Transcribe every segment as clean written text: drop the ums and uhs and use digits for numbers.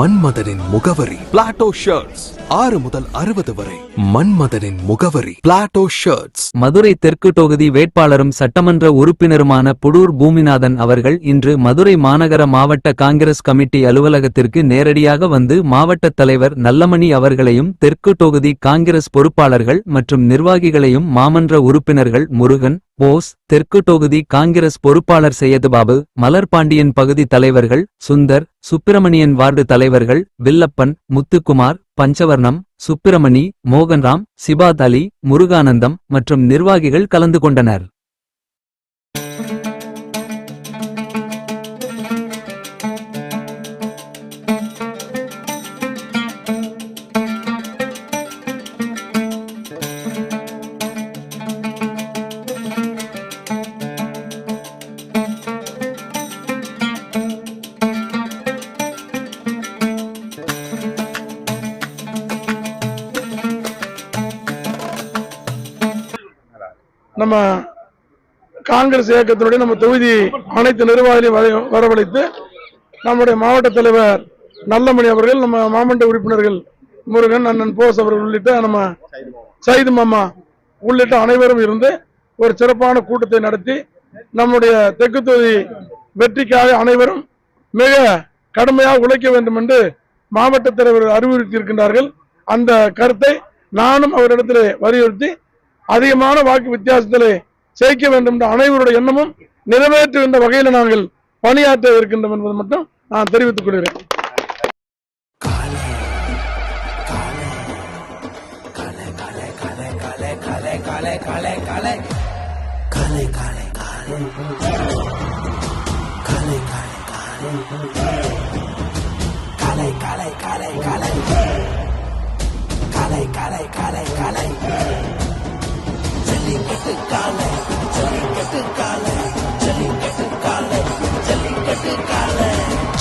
மன்மதனின் முகவரி Plato shirts. 6 முதல் 60 வரை. மன்மதனின் முகவரி பிளாட்டோ ஷர்ட்ஸ். மதுரை தெற்கு தொகுதி வேட்பாளரும் சட்டமன்ற உறுப்பினருமான புடூர் பூமிநாதன் அவர்கள் இன்று மதுரை மாநகர மாவட்ட காங்கிரஸ் கமிட்டி அலுவலகத்திற்கு நேரடியாக வந்து மாவட்ட தலைவர் நல்லமணி அவர்களையும் தெற்கு தொகுதி காங்கிரஸ் பொறுப்பாளர்கள் மற்றும் நிர்வாகிகளையும் மாமன்ற உறுப்பினர்கள் முருகன், போஸ், தெற்கு தொகுதி காங்கிரஸ் பொறுப்பாளர் செய்யதுபாபு, மலர்பாண்டியன் பகுதி தலைவர்கள் சுந்தர், சுப்பிரமணியன் வார்டு தலைவர்கள் வில்லப்பன், முத்துக்குமார், பஞ்சவர்ணம், சுப்பிரமணி, மோகன்ராம், சிபாத் அலி, முருகானந்தம் மற்றும் நிர்வாகிகள் கலந்து கொண்டனர். நம்ம காங்கிரஸ் இயக்கத்தினுடைய நம்ம தொகுதி அனைத்து நிர்வாகிகளையும் வரவழைத்து நம்முடைய மாவட்ட தலைவர் நல்லமணி அவர்கள், நம்ம மாமன்ற உறுப்பினர்கள் முருகன், அண்ணன் போஸ் அவர்கள் உள்ளிட்ட நம்ம சைது மாமா உள்ளிட்ட அனைவரும் இருந்து ஒரு சிறப்பான கூட்டத்தை நடத்தி நம்முடைய தெற்கு தொகுதி வெற்றிக்காக அனைவரும் மிக கடுமையாக உழைக்க வேண்டும் என்று மாவட்ட தலைவர் அறிவுறுத்தி இருக்கின்றார்கள். அந்த கருத்தை நானும் அவரிடத்தில் வலியுறுத்தி அதிகமான வாக்கு வித்தியாசத்திலே ஜெயிக்க வேண்டும் என்ற அனைவருடைய எண்ணமும் நிறைவேற்றுகின்ற வகையில் நாங்கள் பணியாற்ற இருக்கின்றோம் என்பதை மட்டும் நான் தெரிவித்துக் கொள்கிறேன்.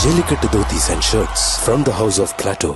Jellicut Dhotis and shirts from the house of Plateau.